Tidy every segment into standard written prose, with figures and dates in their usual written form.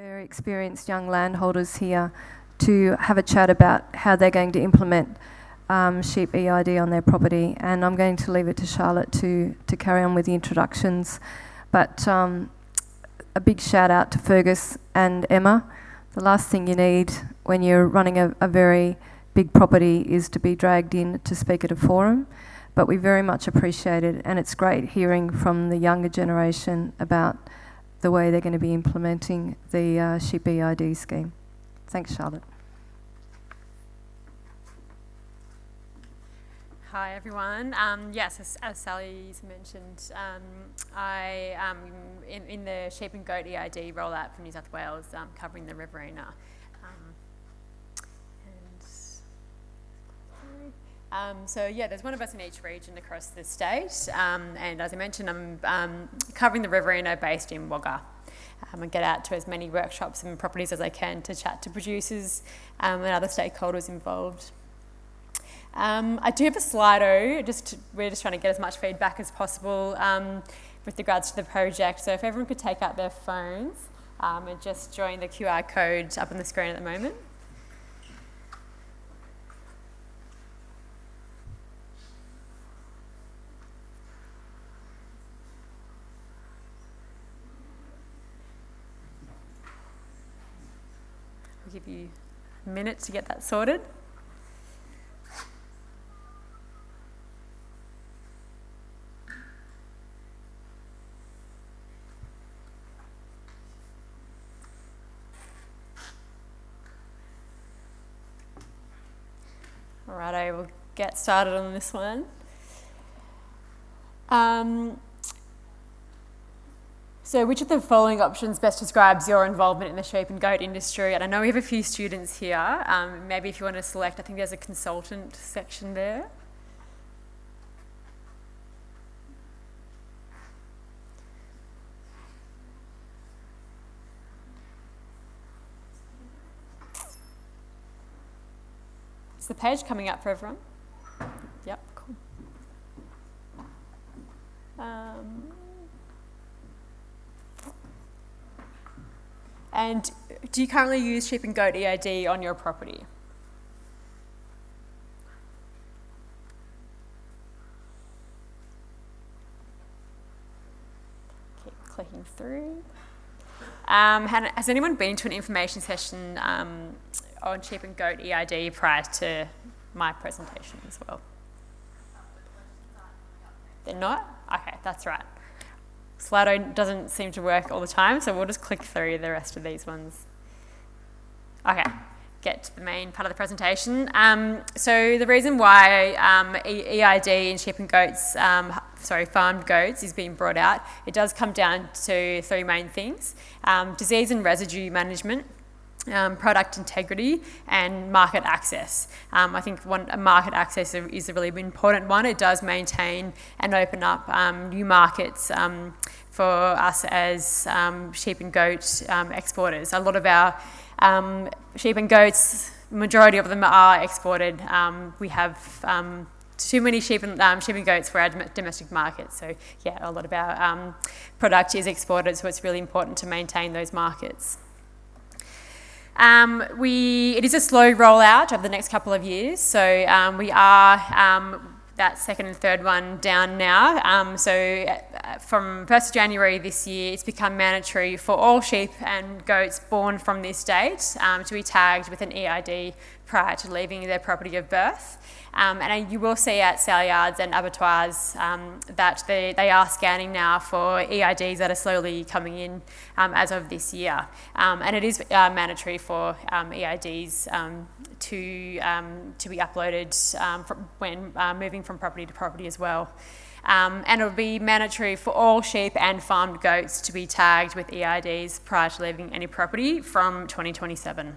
very experienced young landholders here to have a chat about how they're going to implement sheep eID on their property, and I'm going to leave it to Charlotte to carry on with the introductions. But a big shout out to Fergus and Emma. The last thing you need when you're running a very big property is to be dragged in to speak at a forum, but we very much appreciate it, and it's great hearing from the younger generation about the way they're going to be implementing the sheep eID scheme. Thanks, Charlotte. Hi everyone. Yes, as Sally's mentioned, I am in the sheep and goat eID rollout for New South Wales, covering the Riverina. So yeah, there's one of us in each region across the state, and as I mentioned, I'm covering the Riverina based in Wagga. I get out to as many workshops and properties as I can to chat to producers and other stakeholders involved. I do have a Slido, we're just trying to get as much feedback as possible with regards to the project, so if everyone could take out their phones and just join the QR code up on the screen at the moment. I'll give you a minute to get that sorted. Alright, we'll get started on this one. So which of the following options best describes your involvement in the sheep and goat industry? And I know we have a few students here. Maybe if you want to select, I think there's a consultant section there. Is the page coming up for everyone? Yep, cool. And do you currently use sheep and goat eID on your property? Keep clicking through. Has anyone been to an information session on sheep and goat eID prior to my presentation as well? They're not? Okay, that's right. Slido doesn't seem to work all the time, so we'll just click through the rest of these ones. Okay, get to the main part of the presentation. So the reason why eID in sheep and goats, farmed goats is being brought out, it does come down to three main things: disease and residue management, product integrity, and market access. I think market access is a really important one. It does maintain and open up new markets for us as sheep and goat exporters. A lot of our sheep and goats, majority of them are exported. We have too many sheep and goats for our domestic market. So yeah, a lot of our product is exported, so it's really important to maintain those markets. It is a slow rollout over the next couple of years, so we are that second and third one down now. From 1st of January this year, it's become mandatory for all sheep and goats born from this date to be tagged with an eID prior to leaving their property of birth. And you will see at sale yards and abattoirs that they are scanning now for eIDs that are slowly coming in as of this year. And it is mandatory for eIDs to be uploaded when moving from property to property as well. And it will be mandatory for all sheep and farmed goats to be tagged with eIDs prior to leaving any property from 2027.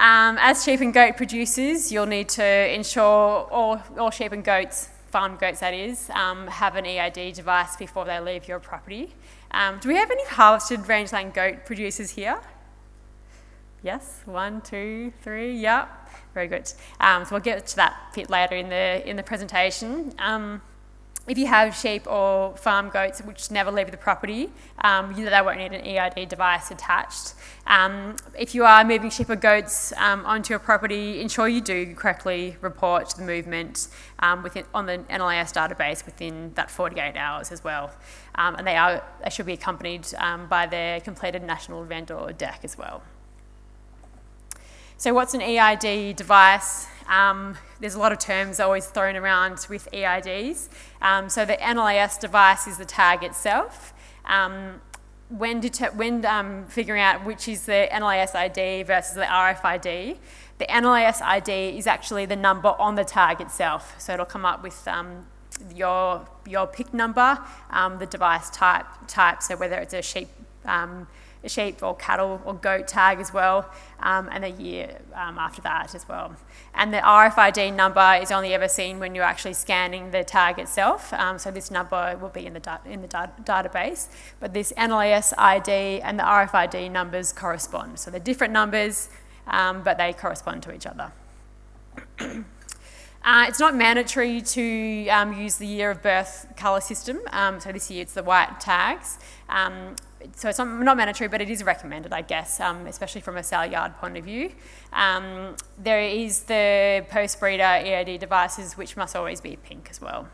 As sheep and goat producers, you'll need to ensure all sheep and goats, farmed goats that is, have an eID device before they leave your property. Do we have any harvested rangeland goat producers here? Yes, 1, 2, 3, yep, very good. So we'll get to that bit later in the presentation. if you have sheep or farm goats which never leave the property, they won't need an eID device attached. If you are moving sheep or goats onto your property, ensure you do correctly report the movement on the NLIS database within that 48 hours as well. And they should be accompanied by their completed national vendor deck as well. So what's an eID device? There's a lot of terms always thrown around with eIDs. So the NLIS device is the tag itself. When figuring out which is the NLIS ID versus the RFID, the NLIS ID is actually the number on the tag itself. So it'll come up with your PIC number, the device type, so whether it's a sheep or cattle or goat tag as well, and the year after that as well. And the RFID number is only ever seen when you're actually scanning the tag itself, so this number will be in the database. But this NLIS ID and the RFID numbers correspond. So they're different numbers, but they correspond to each other. It's not mandatory to use the year of birth colour system, so this year it's the white tags. So it's not mandatory, but it is recommended, I guess, especially from a sale yard point of view. There is the post-breeder eID devices, which must always be pink as well.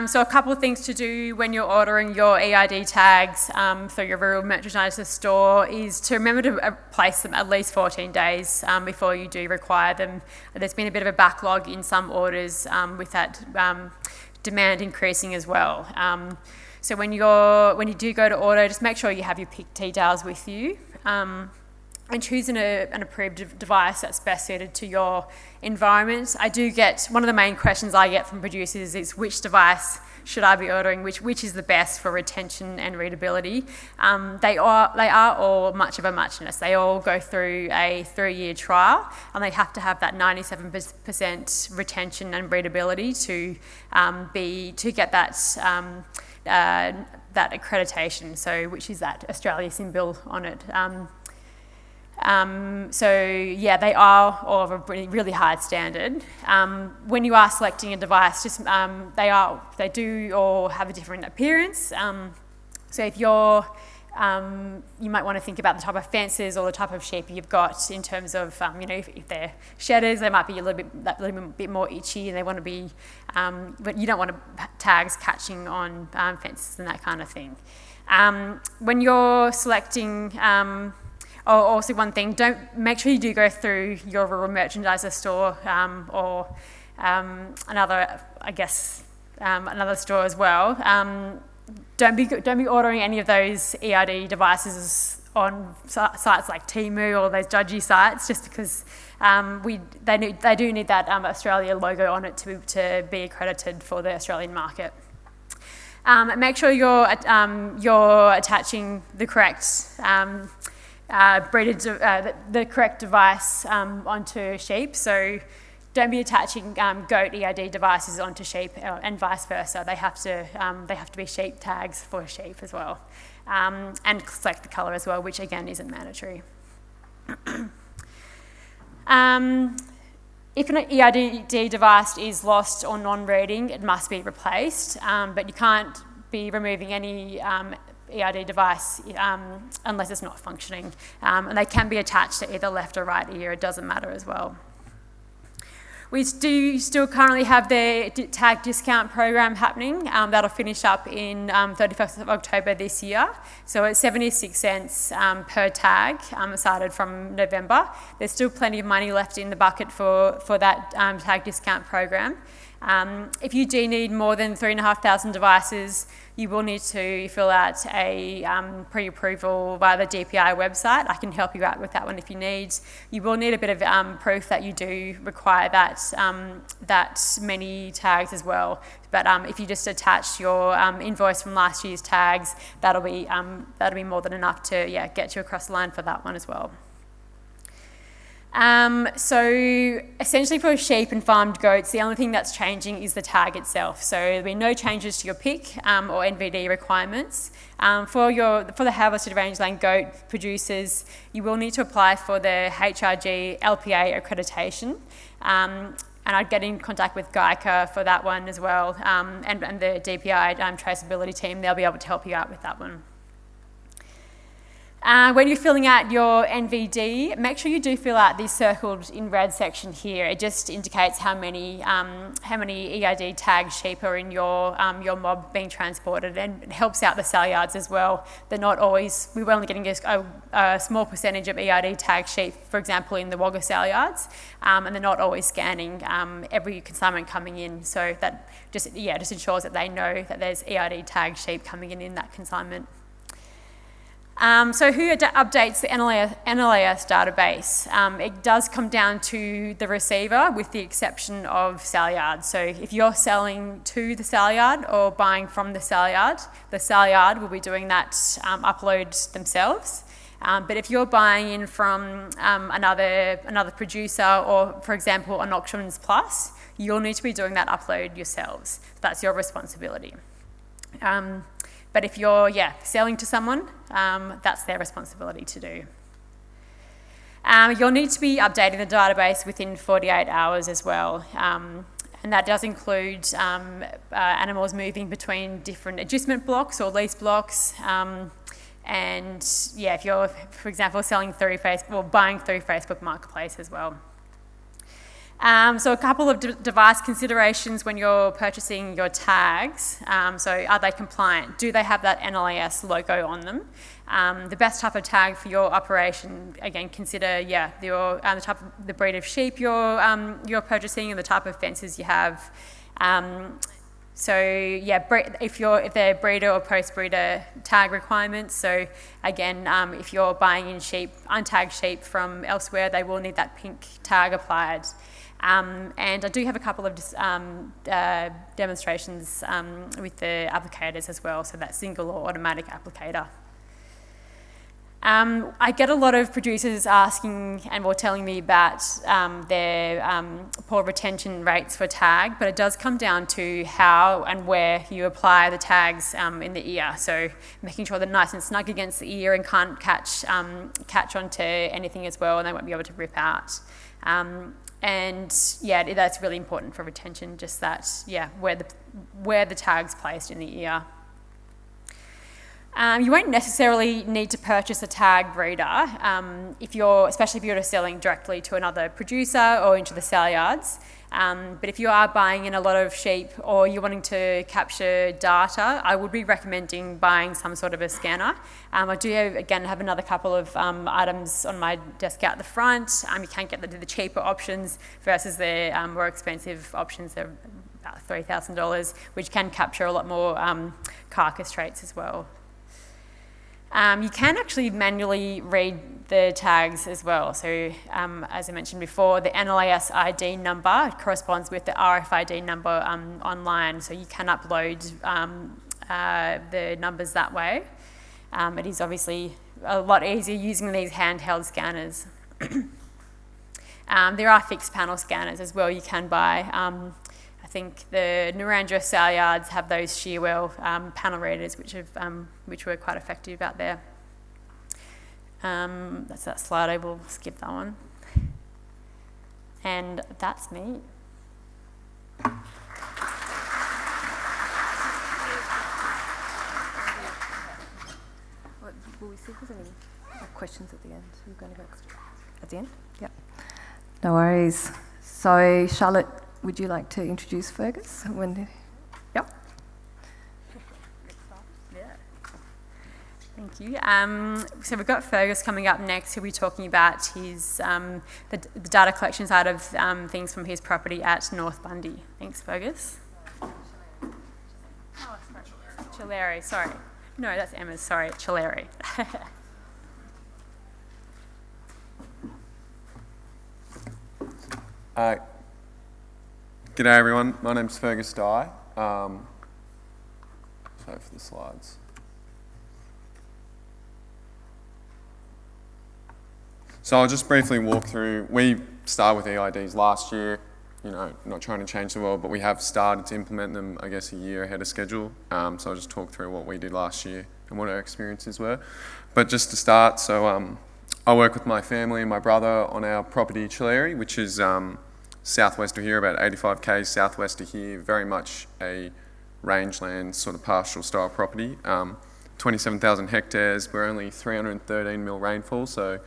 So a couple of things to do when you're ordering your eID tags through your rural merchandiser store is to remember to place them at least 14 days before you do require them. There's been a bit of a backlog in some orders with that demand increasing as well. So when you do go to order, just make sure you have your PIC details with you. And choose an approved device that's best suited to your environment. One of the main questions I get from producers is which device should I be ordering, which is the best for retention and readability. They are all much of a muchness. They all go through a 3-year trial, and they have to have that 97% retention and readability to get that that accreditation, so which is that Australia symbol on it. They are all of a really high standard. When you are selecting a device, they do all have a different appearance. So if you might want to think about the type of fences or the type of sheep you've got in terms of, if they're shedders, they might be a little bit more itchy, and they want to be, but you don't want tags catching on fences and that kind of thing. When you're selecting. Also, one thing, make sure you do go through your rural merchandiser store or another store as well. Don't be ordering any of those eID devices on sites like Temu or those dodgy sites, just because they do need that Australia logo on it to be accredited for the Australian market. Make sure you're attaching the correct. The correct device onto sheep. So don't be attaching goat eID devices onto sheep and vice versa. They have to be sheep tags for sheep as well, and select the colour as well, which again isn't mandatory. If an eID device is lost or non-reading, it must be replaced, but you can't be removing any eID device unless it's not functioning, and they can be attached to either left or right ear, it doesn't matter as well. We do still currently have the tag discount program happening. That'll finish up in 31st of October this year. So it's 76 cents per tag, started from November. There's still plenty of money left in the bucket for that tag discount program. If you do need more than 3,500 devices, you will need to fill out a pre-approval via the DPI website. I can help you out with that one if you need. You will need a bit of proof that you do require that many tags as well. But if you just attach your invoice from last year's tags, that'll be more than enough to get you across the line for that one as well. So essentially for sheep and farmed goats, the only thing that's changing is the tag itself. So there'll be no changes to your PIC or NVD requirements. For the harvested rangeland goat producers, you will need to apply for the HRG LPA accreditation. I'd get in contact with GEICA for that one as well, and the DPI traceability team. They'll be able to help you out with that one. When you're filling out your NVD, make sure you do fill out the circled in red section here. It just indicates how many eID tagged sheep are in your mob being transported, and it helps out the sale yards as well. They're not always, we're only getting a small percentage of eID tagged sheep, for example, in the Wagga sale yards, and they're not always scanning every consignment coming in. So that just ensures that they know that there's eID tagged sheep coming in that consignment. So who updates the NLAS database? It does come down to the receiver, with the exception of sale yard. So if you're selling to the sale yard or buying from the sale yard will be doing that upload themselves. But if you're buying in from another producer, or for example on Auctions Plus, you'll need to be doing that upload yourselves. That's your responsibility. But if you're, selling to someone, that's their responsibility to do. You'll need to be updating the database within 48 hours as well. And that does include animals moving between different agistment blocks or lease blocks. If you're, for example, selling through Facebook or buying through Facebook Marketplace as well. So a couple of device considerations when you're purchasing your tags. So are they compliant? Do they have that NLAS logo on them? The best type of tag for your operation, again, consider the breed of sheep you're purchasing and the type of fences you have. If they're breeder or post-breeder tag requirements, so again, if you're buying in untagged sheep from elsewhere, they will need that pink tag applied. And I do have a couple of demonstrations with the applicators as well, so that single or automatic applicator. I get a lot of producers asking or telling me about their poor retention rates for tag, but it does come down to how and where you apply the tags in the ear. So making sure they're nice and snug against the ear and can't catch onto anything as well, and they won't be able to rip out. That's really important for retention, just that, where the tag's placed in the ear. You won't necessarily need to purchase a tag breeder especially if you're selling directly to another producer or into the sale yards. But if you are buying in a lot of sheep or you're wanting to capture data, I would be recommending buying some sort of a scanner. I do have another couple of items on my desk out the front. You can get the cheaper options versus the more expensive options. They're about $3,000, which can capture a lot more carcass traits as well. You can actually manually read the tags as well. So as I mentioned before, the NLAS ID number corresponds with the RFID number online. So you can upload the numbers that way. It is obviously a lot easier using these handheld scanners. There are fixed panel scanners as well you can buy. I think the Narrandera sale yards have those Shearwell panel readers, which were quite effective out there. That's that slide. I will skip that one. And that's me. Will we see if there's any questions at the end? We're going to go at the end? Yep. No worries. So, Charlotte, would you like to introduce Fergus? Yep. Yeah. Thank you. So we've got Fergus coming up next. He'll be talking about his the data collection side of things from his property at North Bundy. Thanks, Fergus. Oh, Tchelery, sorry. No, that's Emma's, sorry, Tchelery. G'day everyone, my name's Fergus Dye. Sorry for the slides. So I'll just briefly walk through, we started with eIDs last year, not trying to change the world, but we have started to implement them, I guess, a year ahead of schedule. So I'll just talk through what we did last year and what our experiences were. But just to start, so I work with my family and my brother on our property Tchelery, which is southwest of here, about 85 k's southwest of here, very much a rangeland sort of pastoral style property. 27,000 hectares, we're only 313 mil rainfall, so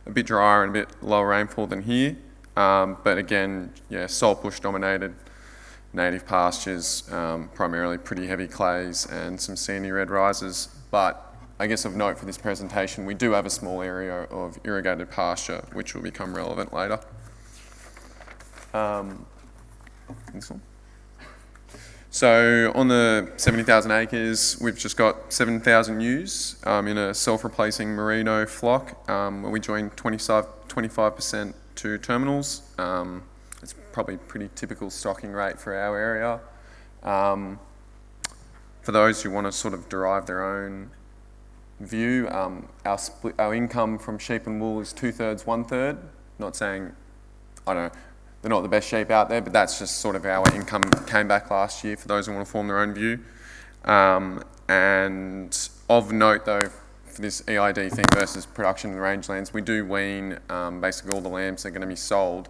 a bit drier and a bit lower rainfall than here. But again, yeah, salt bush dominated, native pastures, primarily pretty heavy clays and some sandy red rises. But I guess of note for this presentation, we do have a small area of irrigated pasture, which will become relevant later. This one. So on the 70,000 acres, we've just got 7,000 ewes in a self-replacing merino flock, where we join 25% to terminals. It's probably a pretty typical stocking rate for our area. For those who want to sort of derive their own view, our income from sheep and wool is 2/3, 1/3. Not saying, I don't know, they're not the best sheep out there, but that's just sort of our income came back last year for those who want to form their own view. And of note though, for this eID thing versus production in the rangelands, we do wean basically all the lambs that are going to be sold.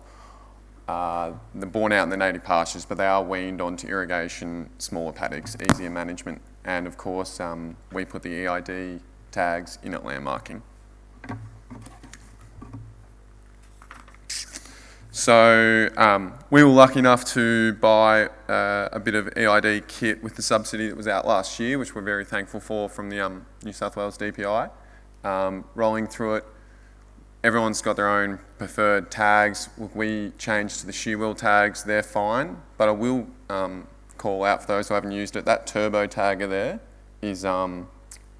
They're born out in the native pastures, but they are weaned onto irrigation, smaller paddocks, easier management. And of course, we put the eID tags in at land marking. So we were lucky enough to buy a bit of eID kit with the subsidy that was out last year, which we're very thankful for from the New South Wales DPI. Rolling through it, everyone's got their own preferred tags. We changed to the shear wheel tags, they're fine, but I will call out for those who haven't used it, that turbo tagger there is a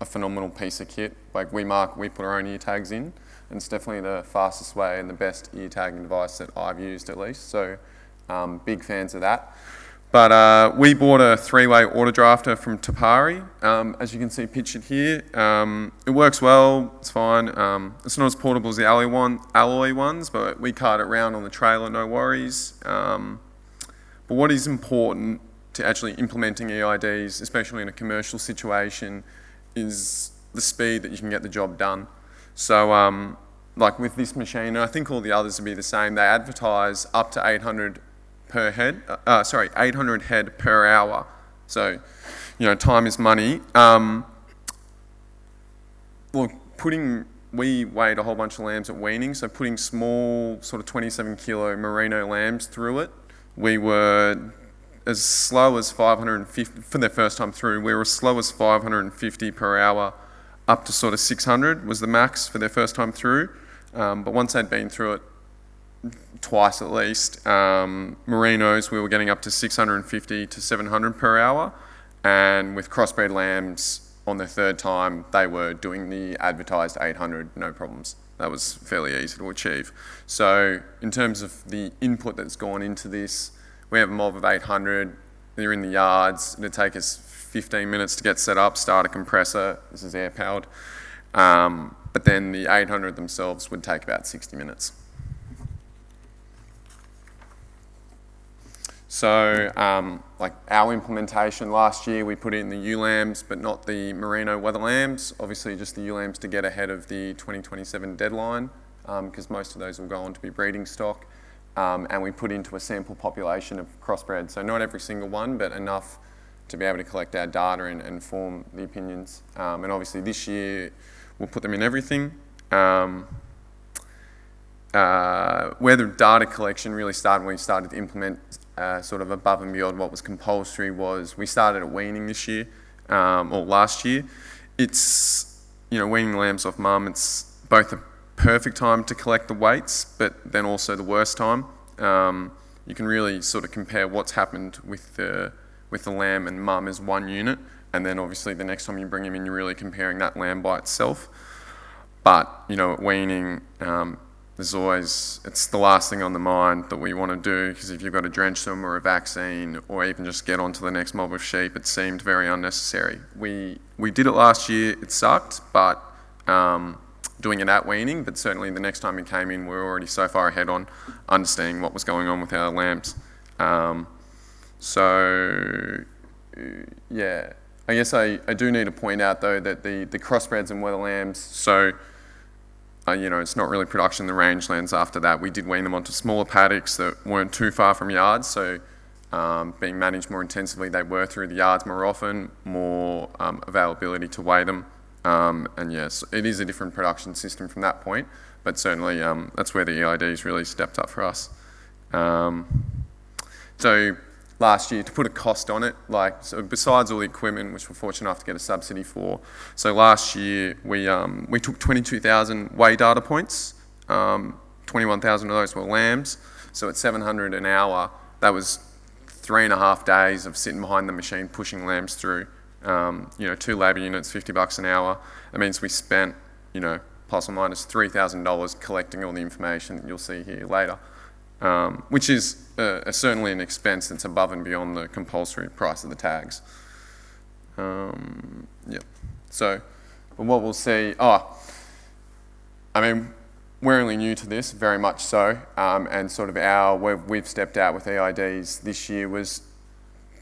phenomenal piece of kit. Like we put our own ear tags in, and it's definitely the fastest way and the best ear tagging device that I've used at least, so big fans of that. But we bought a 3-way auto drafter from Tchelery, as you can see pictured here. It works well, it's fine. It's not as portable as the alloy ones, but we cart it around on the trailer, no worries. But what is important to actually implementing eIDs, especially in a commercial situation, is the speed that you can get the job done. So like with this machine, and I think all the others would be the same, they advertise up to 800 head per hour. So, you know, time is money. We weighed a whole bunch of lambs at weaning, so putting small sort of 27 kilo merino lambs through it, we were as slow as 550, for their first time through, we were as slow as 550 per hour, up to sort of 600 was the max for their first time through. But once they'd been through it twice at least, merinos, we were getting up to 650 to 700 per hour. And with crossbred lambs, on their third time, they were doing the advertised 800, no problems. That was fairly easy to achieve. So in terms of the input that's gone into this, we have a mob of 800, they're in the yards, it'll take us 15 minutes to get set up, start a compressor, this is air powered, but then the 800 themselves would take about 60 minutes. So like our implementation last year, we put in the ewe lambs, but not the merino wether lambs, obviously just the ewe lambs to get ahead of the 2027 deadline, because most of those will go on to be breeding stock. And we put into a sample population of crossbred, so not every single one, but enough to be able to collect our data and form the opinions. And obviously this year, we'll put them in everything. Where the data collection really started when we started to implement sort of above and beyond what was compulsory was we started at weaning this year, or last year. It's, you know, weaning lambs off mum, it's both a perfect time to collect the weights, but then also the worst time. You can really sort of compare what's happened with the lamb and mum as one unit, and then obviously the next time you bring him in, you're really comparing that lamb by itself. But, you know, at weaning, there's always, it's the last thing on the mind that we want to do, because if you've got to drench them or a vaccine or even just get onto the next mob of sheep, it seemed very unnecessary. We did it last year, it sucked, but doing it at weaning, but certainly the next time we came in, we were already so far ahead on understanding what was going on with our lambs. So, yeah, I guess I do need to point out though that the crossbreds and wether lambs, so it's not really production in the rangelands after that. We did wean them onto smaller paddocks that weren't too far from yards, so being managed more intensively, they were through the yards more often, more availability to weigh them. And yes, it is a different production system from that point, but certainly that's where the eIDs really stepped up for us. So last year, to put a cost on it, so besides all the equipment, which we're fortunate enough to get a subsidy for, so last year we took 22,000 weigh data points, 21,000 of those were lambs, so at 700 an hour, that was 3.5 days of sitting behind the machine pushing lambs through. 2 labour units, $50 an hour. That means we spent, plus or minus $3,000 collecting all the information that you'll see here later, which is certainly an expense that's above and beyond the compulsory price of the tags. So, but what we'll see, we're only new to this, very much so, and sort of where we've stepped out with eIDs this year was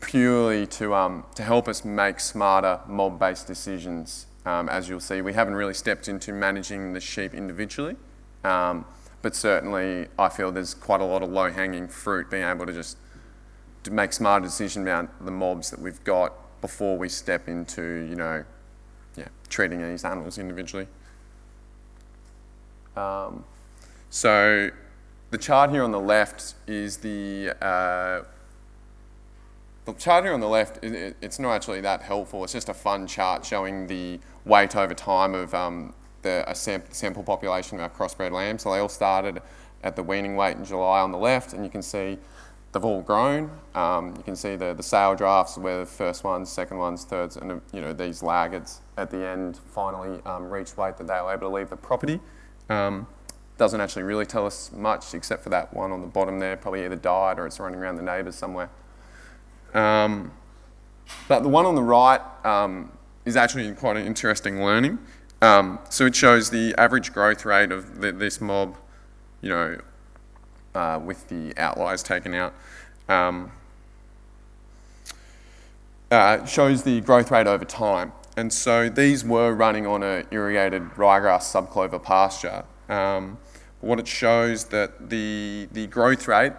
purely to help us make smarter mob-based decisions. As you'll see, we haven't really stepped into managing the sheep individually, but certainly I feel there's quite a lot of low-hanging fruit being able to make smarter decisions about the mobs that we've got before we step into, treating these animals individually. So the chart here on the left is the chart here on the left, it's not actually that helpful. It's just a fun chart showing the weight over time of a sample population of our crossbred lambs. So they all started at the weaning weight in July on the left, and you can see they've all grown. You can see the sale drafts where the first ones, second ones, thirds, and these laggards at the end finally reached weight that they were able to leave the property. Doesn't actually really tell us much except for that one on the bottom there, probably either died or it's running around the neighbours somewhere. But the one on the right is actually quite an interesting learning. So it shows the average growth rate of this mob, with the outliers taken out. Shows the growth rate over time. And so these were running on an irrigated ryegrass subclover pasture. What it shows that the growth rate,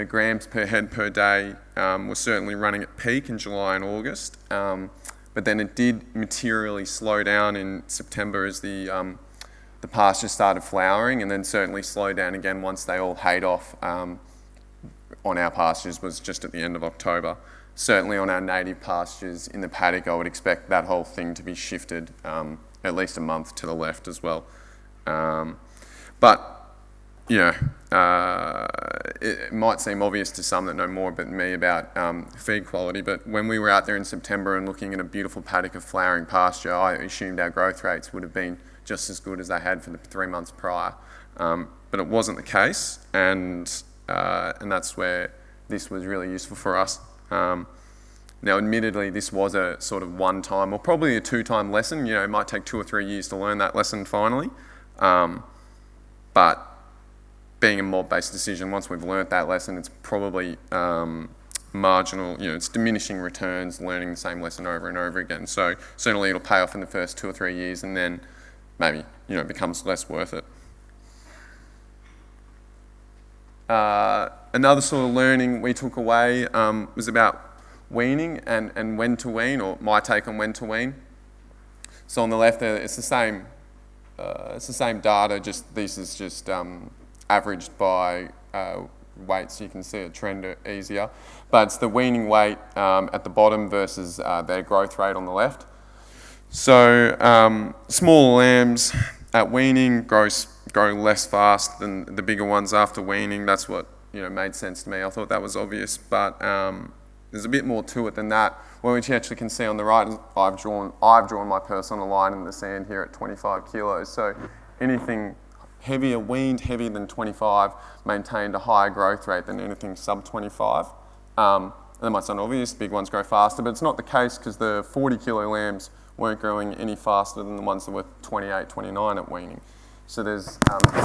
grams per head per day, was certainly running at peak in July and August, but then it did materially slow down in September as the pasture started flowering, and then certainly slowed down again once they all hayed off on our pastures was just at the end of October. Certainly on our native pastures in the paddock, I would expect that whole thing to be shifted at least a month to the left as well. But it might seem obvious to some that know more than me about feed quality, but when we were out there in September and looking at a beautiful paddock of flowering pasture, I assumed our growth rates would have been just as good as they had for the 3 months prior. But it wasn't the case, and that's where this was really useful for us. Now, admittedly, this was a sort of one-time or probably a two-time lesson. It might take 2 or 3 years to learn that lesson finally. But being a mob-based decision, once we've learnt that lesson, it's probably marginal, it's diminishing returns, learning the same lesson over and over again. So certainly it'll pay off in the first 2 or 3 years, and then maybe, it becomes less worth it. Another sort of learning we took away was about weaning and when to wean, or my take on when to wean. So on the left there, it's the same data, just this is just averaged by weight, so you can see a trend easier. But it's the weaning weight at the bottom versus their growth rate on the left. So small lambs at weaning grow less fast than the bigger ones after weaning. That's what made sense to me. I thought that was obvious, but there's a bit more to it than that. What you actually can see on the right is I've drawn my personal line in the sand here at 25 kilos. So anything weaned heavier than 25 maintained a higher growth rate than anything sub 25. That might sound obvious, big ones grow faster, but it's not the case because the 40 kilo lambs weren't growing any faster than the ones that were 28, 29 at weaning. So there's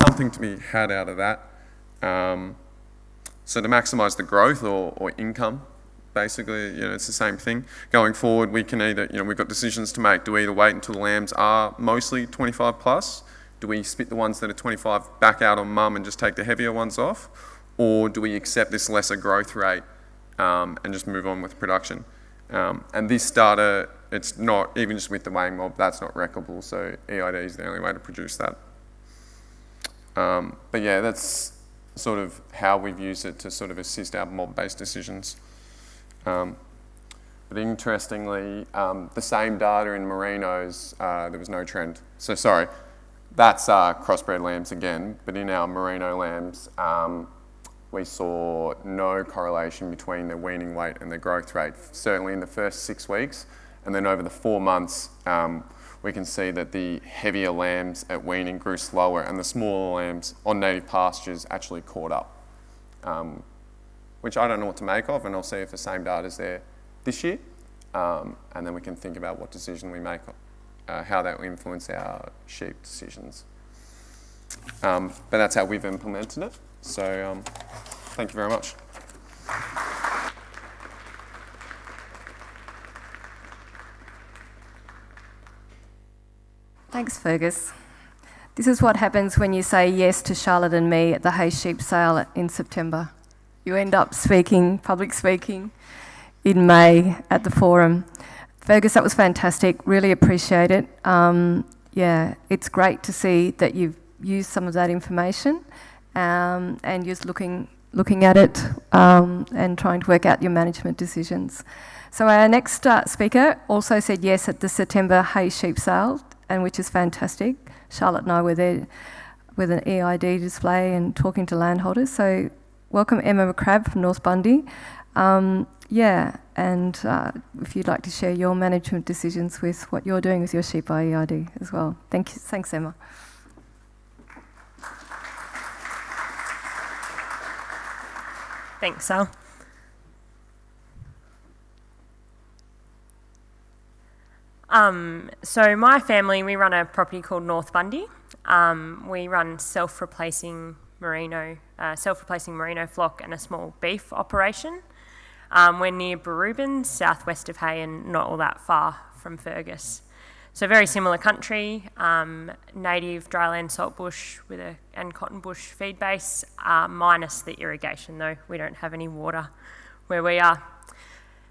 something to be had out of that. So to maximise the growth or income, basically, it's the same thing. Going forward, we can either, we've got decisions to make. Do we either wait until the lambs are mostly 25 plus? do we spit the ones that are 25 back out on mum and just take the heavier ones off? Or do we accept this lesser growth rate and just move on with production? And this data, it's not, even just with the weighing mob, that's not wreckable, so eID is the only way to produce that. But yeah, that's sort of how we've used it to sort of assist our mob-based decisions. But interestingly, the same data in merinos, there was no trend. So sorry, that's crossbred lambs again, but in our merino lambs, we saw no correlation between their weaning weight and their growth rate, certainly in the first 6 weeks. And then over the 4 months, we can see that the heavier lambs at weaning grew slower and the smaller lambs on native pastures actually caught up, which I don't know what to make of, and I'll see if the same data's there this year. And then we can think about what decision we make, how that will influence our sheep decisions. But that's how we've implemented it. So thank you very much. Thanks, Fergus. This is what happens when you say yes to Charlotte and me at the hay sheep sale in September. You end up public speaking in May at the forum. Fergus, that was fantastic. Really appreciate it. Yeah, it's great to see that you've used some of that information and just looking at it and trying to work out your management decisions. So our next speaker also said yes at the September hay sheep sale, and which is fantastic. Charlotte and I were there with an eID display and talking to landholders. So welcome Emma McCrabb from North Bundy. Yeah, and if you'd like to share your management decisions with what you're doing with your sheep by eID as well. Thank you. Thanks, Emma. Thanks, Sal. So my family, we run a property called North Bundy. We run self-replacing merino flock and a small beef operation. We're near Booroorban, southwest of Hay, and not all that far from Fergus. So very similar country, native dryland saltbush and cotton bush feed base, minus the irrigation though. We don't have any water where we are.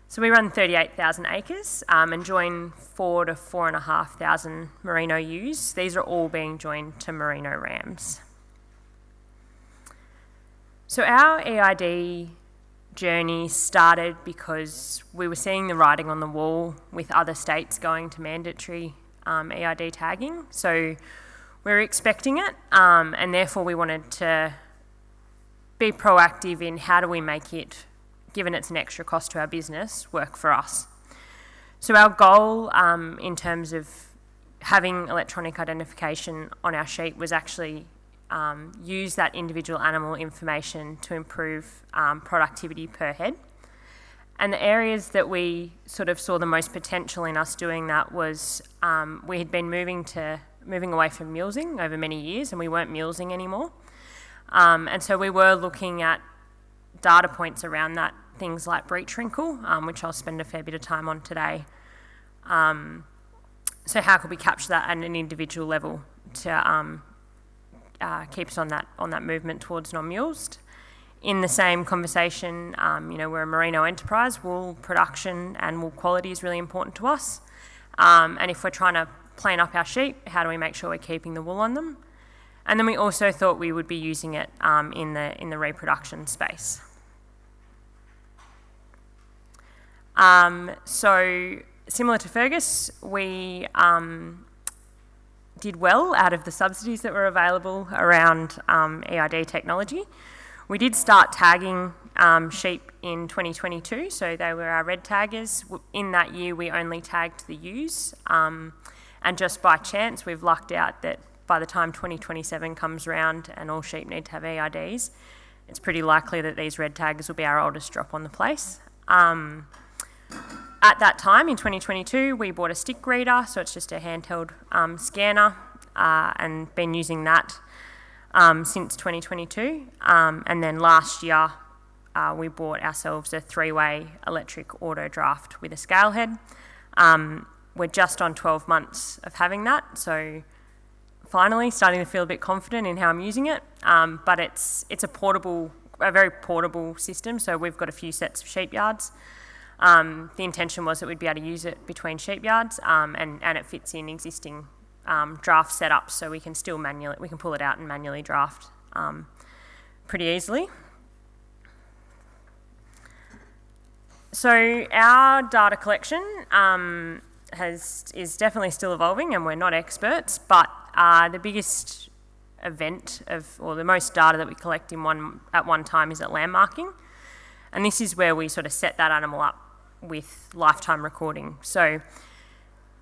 So we run 38,000 acres and join 4,000 to 4,500 merino ewes. These are all being joined to merino rams. So our eID journey started because we were seeing the writing on the wall with other states going to mandatory eID tagging. So we were expecting it, and therefore we wanted to be proactive in how do we make it, given it's an extra cost to our business, work for us. So our goal in terms of having electronic identification on our sheep was actually use that individual animal information to improve productivity per head. And the areas that we sort of saw the most potential in us doing that was we had been moving away from mulesing over many years, and we weren't mulesing anymore. And so we were looking at data points around that, things like breech wrinkle, which I'll spend a fair bit of time on today. So how could we capture that at an individual level to keep us on that movement towards non-mulesed? In the same conversation, we're a merino enterprise. Wool production and wool quality is really important to us. And if we're trying to plan up our sheep, how do we make sure we're keeping the wool on them? And then we also thought we would be using it in the reproduction space. So similar to Fergus, we did well out of the subsidies that were available around eID technology. We did start tagging sheep in 2022, so they were our red taggers. In that year, we only tagged the ewes, and just by chance, we've lucked out that by the time 2027 comes around and all sheep need to have eIDs, it's pretty likely that these red taggers will be our oldest drop on the place. At that time, in 2022, we bought a stick reader, so it's just a handheld scanner, and been using that since 2022. And then last year, we bought ourselves a 3-way electric auto draft with a scale head. We're just on 12 months of having that, so finally starting to feel a bit confident in how I'm using it. But it's a very portable system, so we've got a few sets of sheep yards. The intention was that we'd be able to use it between sheep yards, and it fits in existing draft setups, so we can pull it out and manually draft pretty easily. So our data collection is definitely still evolving, and we're not experts, but the biggest event or the most data that we collect at one time is at lamb marking, and this is where we sort of set that animal up with lifetime recording. So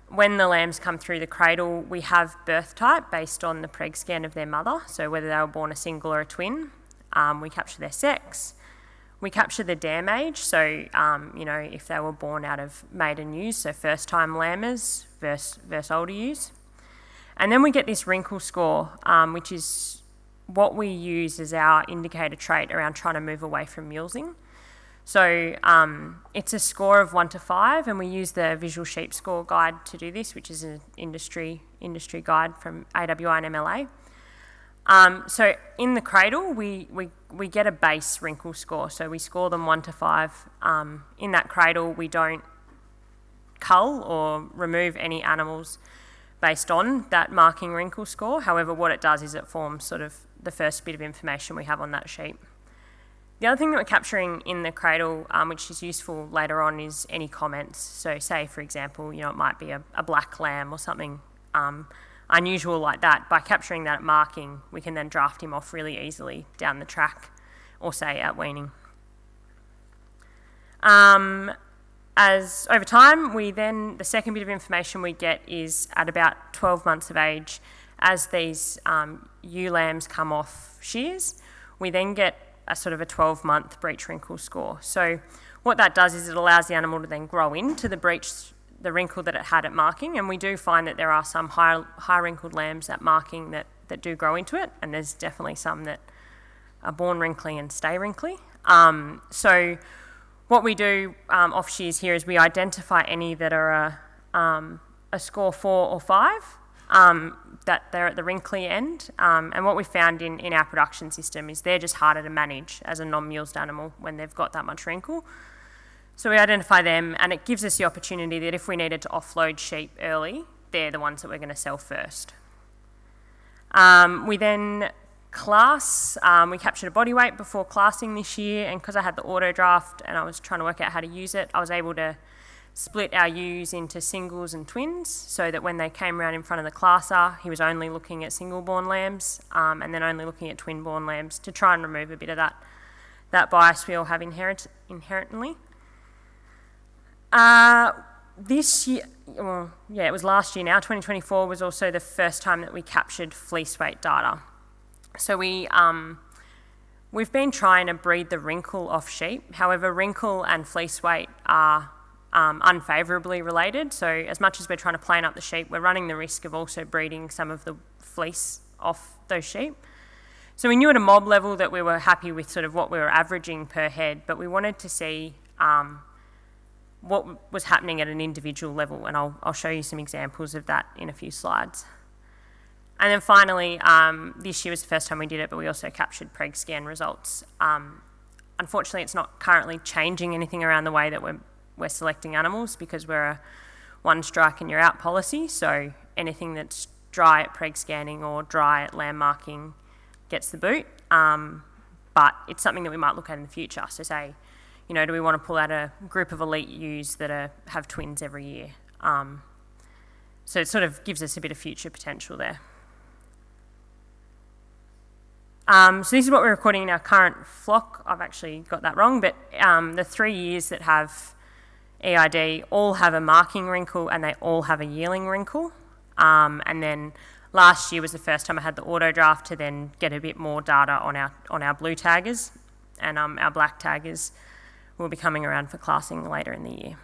when the lambs come through the cradle, we have birth type based on the preg scan of their mother, so whether they were born a single or a twin. We capture their sex. We capture the dam age, so if they were born out of maiden ewes, so first-time lambers versus older ewes. And then we get this wrinkle score, which is what we use as our indicator trait around trying to move away from mulesing. So it's a score of 1 to 5, and we use the Visual Sheep Score Guide to do this, which is an industry guide from AWI and MLA. So in the cradle, we get a base wrinkle score. So we score them 1 to 5. In that cradle, we don't cull or remove any animals based on that marking wrinkle score. However, what it does is it forms sort of the first bit of information we have on that sheep. The other thing that we're capturing in the cradle, which is useful later on, is any comments. So say, for example, it might be a black lamb or something unusual like that. By capturing that at marking, we can then draft him off really easily down the track, or say at weaning. As over time, the second bit of information we get is at about 12 months of age, as these ewe lambs come off shears, we then get a sort of a 12-month breech wrinkle score. So what that does is it allows the animal to then grow into the wrinkle that it had at marking, and we do find that there are some high wrinkled lambs at marking that do grow into it, and there's definitely some that are born wrinkly and stay wrinkly. So what we do off shears here is we identify any that are a score 4 or 5, that they're at the wrinkly end, and what we found in our production system is they're just harder to manage as a non-mulesed animal when they've got that much wrinkle. So we identify them, and it gives us the opportunity that if we needed to offload sheep early, they're the ones that we're going to sell first. We then class. We captured a body weight before classing this year, and because I had the auto draft and I was trying to work out how to use it, I was able to split our ewes into singles and twins, so that when they came around in front of the classer, he was only looking at single-born lambs, and then only looking at twin-born lambs, to try and remove a bit of that bias we all have inherently. This year, it was last year now, 2024 was also the first time that we captured fleece weight data. So we've been trying to breed the wrinkle off sheep. However, wrinkle and fleece weight are unfavourably related. So as much as we're trying to plane up the sheep, we're running the risk of also breeding some of the fleece off those sheep. So we knew at a mob level that we were happy with sort of what we were averaging per head, but we wanted to see what was happening at an individual level, and I'll show you some examples of that in a few slides. And then finally, this year was the first time we did it, but we also captured preg scan results. Unfortunately, it's not currently changing anything around the way that we're selecting animals, because we're a one strike and you're out policy, so anything that's dry at preg scanning or dry at lamb marking gets the boot. But it's something that we might look at in the future. So say, do we want to pull out a group of elite ewes that have twins every year? So it sort of gives us a bit of future potential there. So this is what we're recording in our current flock. I've actually got that wrong, but the 3 years that have eID all have a marking wrinkle and they all have a yearling wrinkle. And then last year was the first time I had the auto draft to then get a bit more data on our blue taggers, and our black taggers will be coming around for classing later in the year.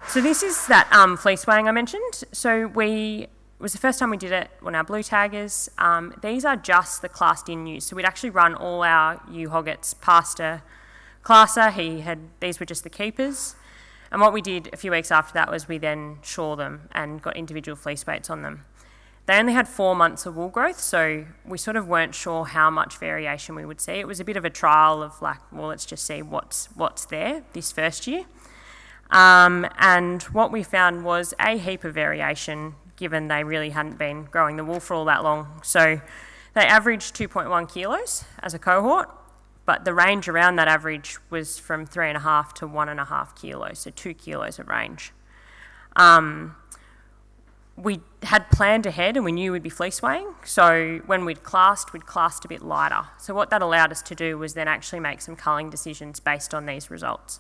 So this is that fleece weighing I mentioned. So it was the first time we did it on our blue taggers. These are just the classed in ewes. So we'd actually run all our ewe hoggets past a classer. These were just the keepers. And what we did a few weeks after that was we then shore them and got individual fleece weights on them. They only had 4 months of wool growth, so we sort of weren't sure how much variation we would see. It was a bit of a trial of like, well, let's just see what's there this first year. And what we found was a heap of variation, given they really hadn't been growing the wool for all that long. So they averaged 2.1 kilos as a cohort, but the range around that average was from 3.5 to 1.5 kilos, so 2 kilos of range. We had planned ahead and we knew we'd be fleece weighing, so when we'd classed a bit lighter. So what that allowed us to do was then actually make some culling decisions based on these results.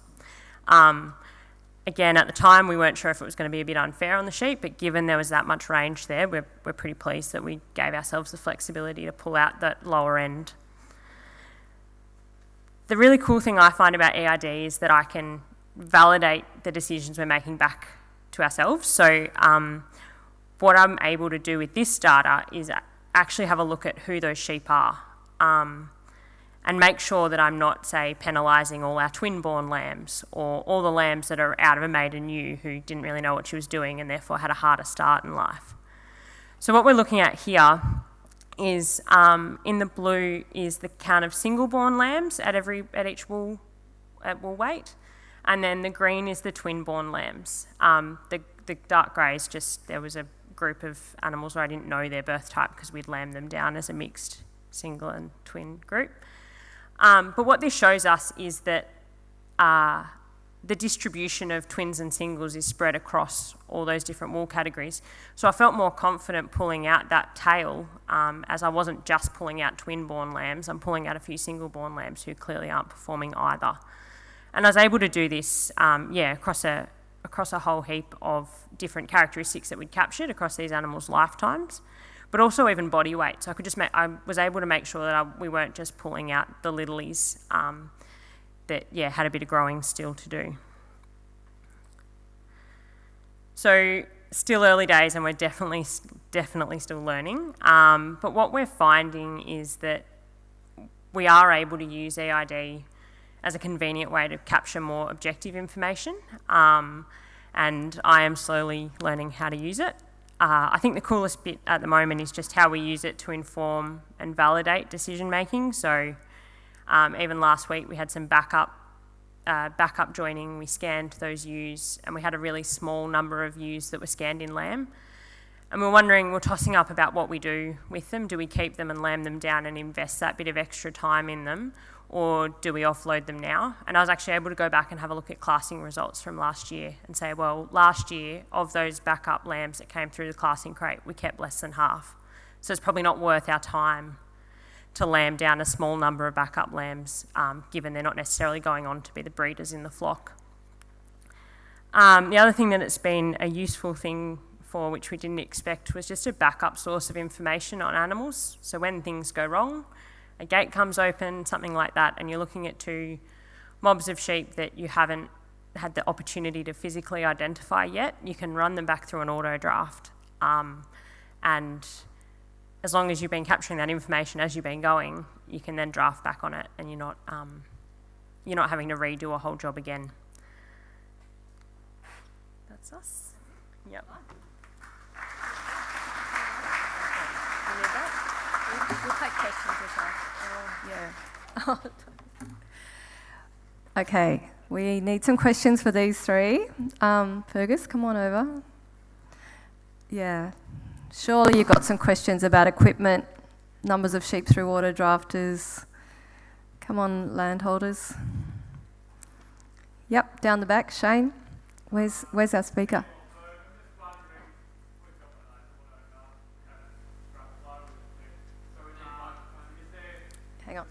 Again, at the time, we weren't sure if it was going to be a bit unfair on the sheep, but given there was that much range there, we're pretty pleased that we gave ourselves the flexibility to pull out that lower end. The really cool thing I find about eID is that I can validate the decisions we're making back to ourselves. So what I'm able to do with this data is actually have a look at who those sheep are and make sure that I'm not, say, penalising all our twin-born lambs or all the lambs that are out of a maiden ewe who didn't really know what she was doing and therefore had a harder start in life. So what we're looking at here is, in the blue is the count of single-born lambs at each wool weight, and then the green is the twin-born lambs. The dark grey is just, there was a group of animals where I didn't know their birth type because we'd lambed them down as a mixed single and twin group. But what this shows us is that the distribution of twins and singles is spread across all those different wool categories. So I felt more confident pulling out that tail, as I wasn't just pulling out twin-born lambs, I'm pulling out a few single-born lambs who clearly aren't performing either. And I was able to do this, across a whole heap of different characteristics that we'd captured across these animals' lifetimes, but also even body weight. So I was able to make sure that we weren't just pulling out the littlies that had a bit of growing still to do. So still early days, and we're definitely still learning. But what we're finding is that we are able to use eID as a convenient way to capture more objective information, and I am slowly learning how to use it. I think the coolest bit at the moment is just how we use it to inform and validate decision making. So even last week we had some backup joining. We scanned those ewes and we had a really small number of ewes that were scanned in lamb. And we're tossing up about what we do with them. Do we keep them and lamb them down and invest that bit of extra time in them, or do we offload them now? And I was actually able to go back and have a look at classing results from last year and say, well, last year of those backup lambs that came through the classing crate, we kept less than half. So it's probably not worth our time to lamb down a small number of backup lambs, given they're not necessarily going on to be the breeders in the flock. The other thing that it's been a useful thing for, which we didn't expect, was just a backup source of information on animals. So when things go wrong, a gate comes open, something like that, and you're looking at 2 mobs of sheep that you haven't had the opportunity to physically identify yet, you can run them back through an auto draft. And as long as you've been capturing that information as you've been going, you can then draft back on it, and you're not having to redo a whole job again. That's us. Yep. You need that? We'll take questions as well. Yeah. Okay, we need some questions for these 3. Fergus, come on over. Yeah. Surely you've got some questions about equipment, numbers of sheep through auto drafters. Come on, landholders. Yep, down the back. Shane, where's our speaker? Hang on.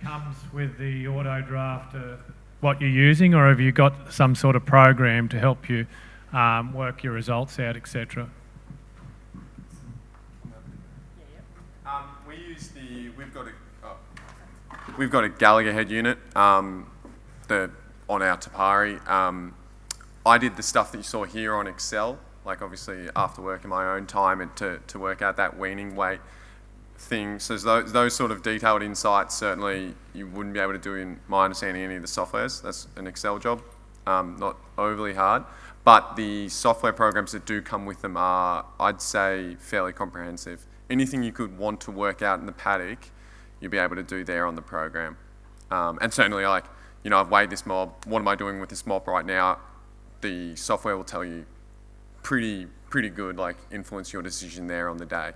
Comes with the auto drafter what you're using, or have you got some sort of program to help you work your results out, etc.? We've got a Gallagher head unit on our Tchelery. I did the stuff that you saw here on Excel, like obviously after work in my own time, and to work out that weaning weight things, so those sort of detailed insights, certainly you wouldn't be able to do, in my understanding, any of the softwares. That's an Excel job, not overly hard. But the software programs that do come with them are, I'd say, fairly comprehensive. Anything you could want to work out in the paddock, you'll be able to do there on the program. And certainly, like, you know, I've weighed this mob. What am I doing with this mob right now? The software will tell you pretty good, like, influence your decision there on the day.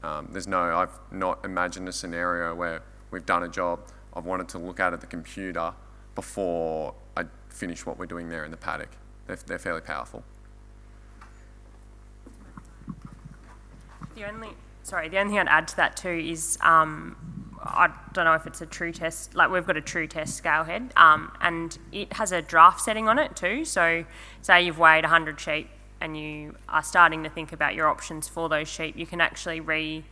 I've not imagined a scenario where we've done a job, I've wanted to look at the computer before I finish what we're doing there in the paddock. They're fairly powerful. The only thing I'd add to that too is, I don't know if it's a true test, like we've got a true test scale head, and it has a draft setting on it too. So say you've weighed 100 sheep and you are starting to think about your options for those sheep, you can actually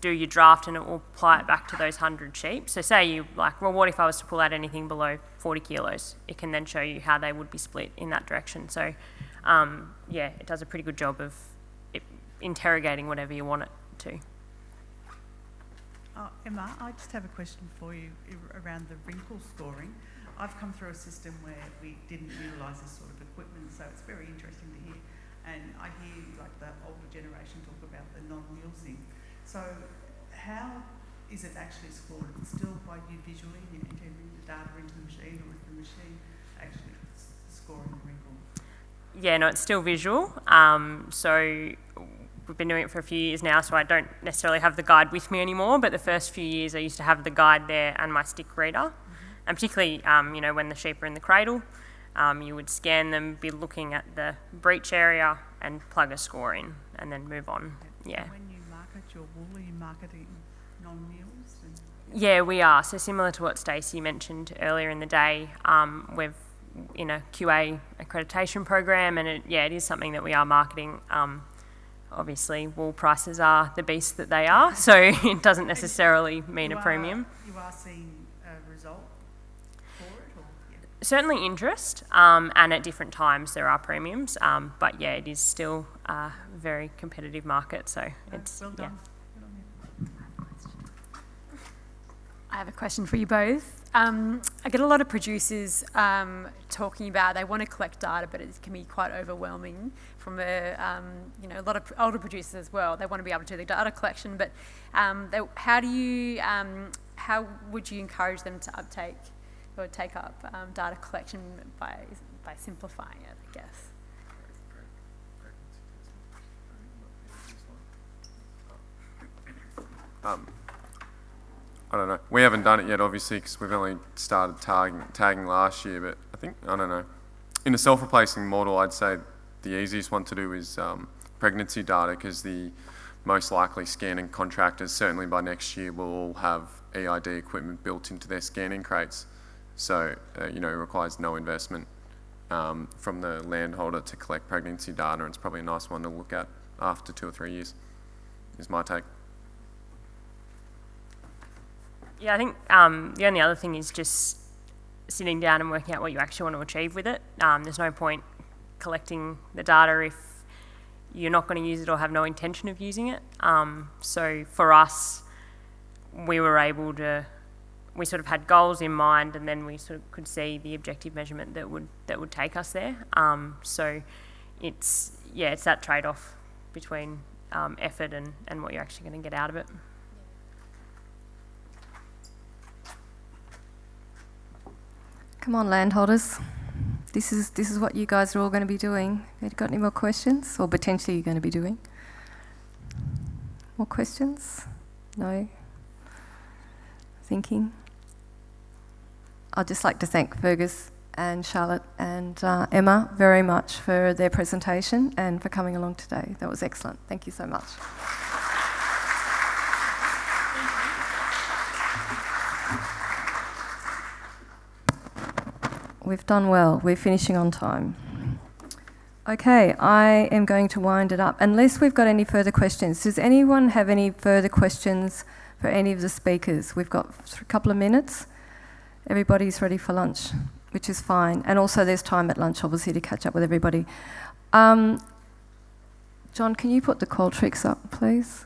do your draft and it will apply it back to those 100 sheep. So say you like, well, what if I was to pull out anything below 40 kilos? It can then show you how they would be split in that direction. So yeah, it does a pretty good job of interrogating whatever you want it to. Emma, I just have a question for you around the wrinkle scoring. I've come through a system where we didn't utilise this sort of equipment, so it's very interesting to hear. And I hear like the older generation talk about the non-mulesing. So how is it actually scored? It's still by you visually, you're entering the data into the machine, or is the machine actually scoring the wrinkle? Yeah, no, it's still visual. So we've been doing it for a few years now, so I don't necessarily have the guide with me anymore, but the first few years I used to have the guide there and my stick reader. And particularly, you know, when the sheep are in the cradle, you would scan them, be looking at the breech area and plug a score in and then move on. Yeah. And when you market your wool, are you marketing non-mules? Yeah, we are. So similar to what Stacey mentioned earlier in the day, we've in a QA accreditation program, and it is something that we are marketing. Obviously, wool prices are the beast that they are, so it doesn't necessarily mean a premium. You are seeing a result for it? Or, yeah. Certainly interest, and at different times there are premiums, but yeah, it is still a very competitive market, so it's... Well done. Yeah. I have a question for you both. I get a lot of producers talking about they want to collect data, but it can be quite overwhelming from a lot of older producers as well. They want to be able to do the data collection, but how would you encourage them to uptake or take up data collection by simplifying it, I guess? I don't know. We haven't done it yet, obviously, because we've only started tagging last year. But I think, I don't know. In a self-replacing model, I'd say the easiest one to do is pregnancy data, because the most likely scanning contractors, certainly by next year, will all have eID equipment built into their scanning crates. So, it requires no investment from the landholder to collect pregnancy data, and it's probably a nice one to look at after 2 or 3 years, is my take. Yeah, I think the only other thing is just sitting down and working out what you actually want to achieve with it. There's no point collecting the data if you're not going to use it or have no intention of using it. So for us, we sort of had goals in mind, and then we sort of could see the objective measurement that would take us there. So it's that trade-off between effort and what you're actually going to get out of it. Come on, landholders. This is what you guys are all going to be doing. Have you got any more questions? Or potentially you're going to be doing? More questions? No? Thinking? I'd just like to thank Fergus and Charlotte and Emma very much for their presentation and for coming along today. That was excellent. Thank you so much. We've done well. We're finishing on time. Okay, I am going to wind it up. Unless we've got any further questions. Does anyone have any further questions for any of the speakers? We've got a couple of minutes. Everybody's ready for lunch, which is fine. And also there's time at lunch, obviously, to catch up with everybody. John, can you put the Qualtrics up, please?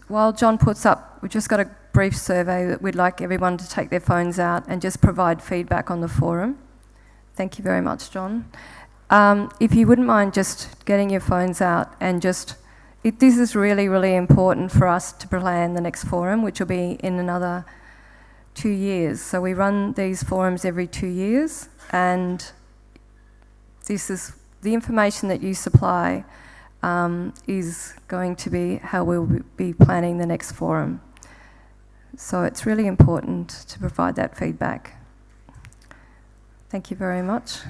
while John puts up, we've just got a brief survey that we'd like everyone to take their phones out and just provide feedback on the forum. Thank you very much, John. If you wouldn't mind just getting your phones out and this is really, really important for us to plan the next forum, which will be in another 2 years. So we run these forums every 2 years, and this is the information that you supply is going to be how we'll be planning the next forum. So it's really important to provide that feedback. Thank you very much.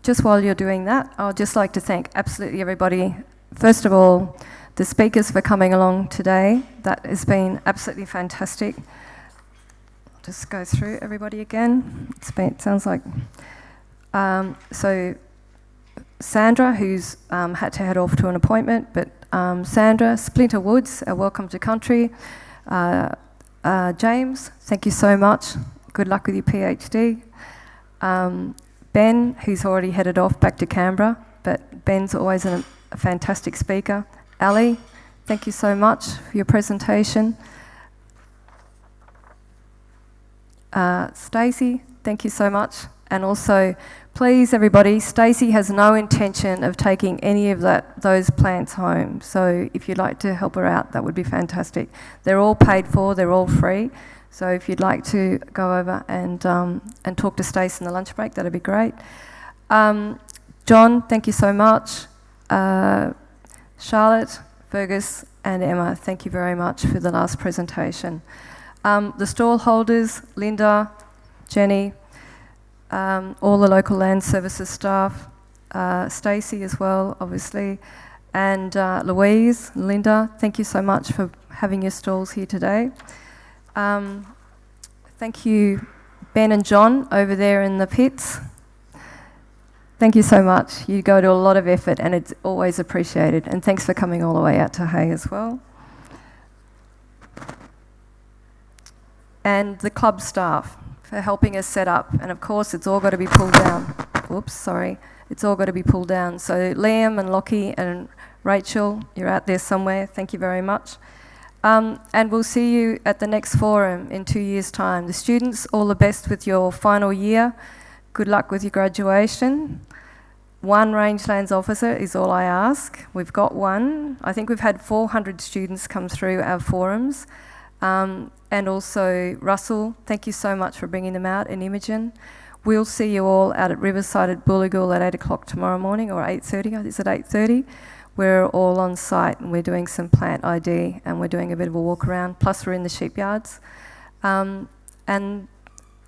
Just while you're doing that, I'd just like to thank absolutely everybody. First of all, the speakers for coming along today. That has been absolutely fantastic. I'll just go through everybody again. Sounds like... so Sandra, who's had to head off to an appointment, but Sandra, Splinter Woods, welcome to country. James, thank you so much. Good luck with your PhD. Ben, who's already headed off back to Canberra, but Ben's always a fantastic speaker. Ali, thank you so much for your presentation. Stacey, thank you so much. And also, please everybody, Stacey has no intention of taking any of those plants home. So if you'd like to help her out, that would be fantastic. They're all paid for, they're all free. So if you'd like to go over and talk to Stace in the lunch break, that'd be great. John, thank you so much. Charlotte, Fergus and Emma, thank you very much for the last presentation. The stall holders, Linda, Jenny, all the local land services staff, Stacey as well, obviously, and Louise, Linda, thank you so much for having your stalls here today. Thank you, Ben and John over there in the pits. Thank you so much. You go to a lot of effort and it's always appreciated. And thanks for coming all the way out to Hay as well. And the club staff for helping us set up. And of course, it's all got to be pulled down. Oops, sorry. It's all got to be pulled down. So Liam and Lockie and Rachel, you're out there somewhere. Thank you very much. And we'll see you at the next forum in 2 years' time. The students, all the best with your final year. Good luck with your graduation. One rangelands officer is all I ask. We've got one. I think we've had 400 students come through our forums. And also Russell, thank you so much for bringing them out, and Imogen. We'll see you all out at Riverside at Booroorban at 8 o'clock tomorrow morning, or 8:30, I think it's at 8:30. We're all on site and we're doing some plant ID and we're doing a bit of a walk around, plus we're in the sheep yards. And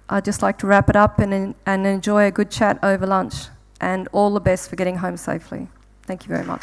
I'd just like to wrap it up and enjoy a good chat over lunch, and all the best for getting home safely. Thank you very much.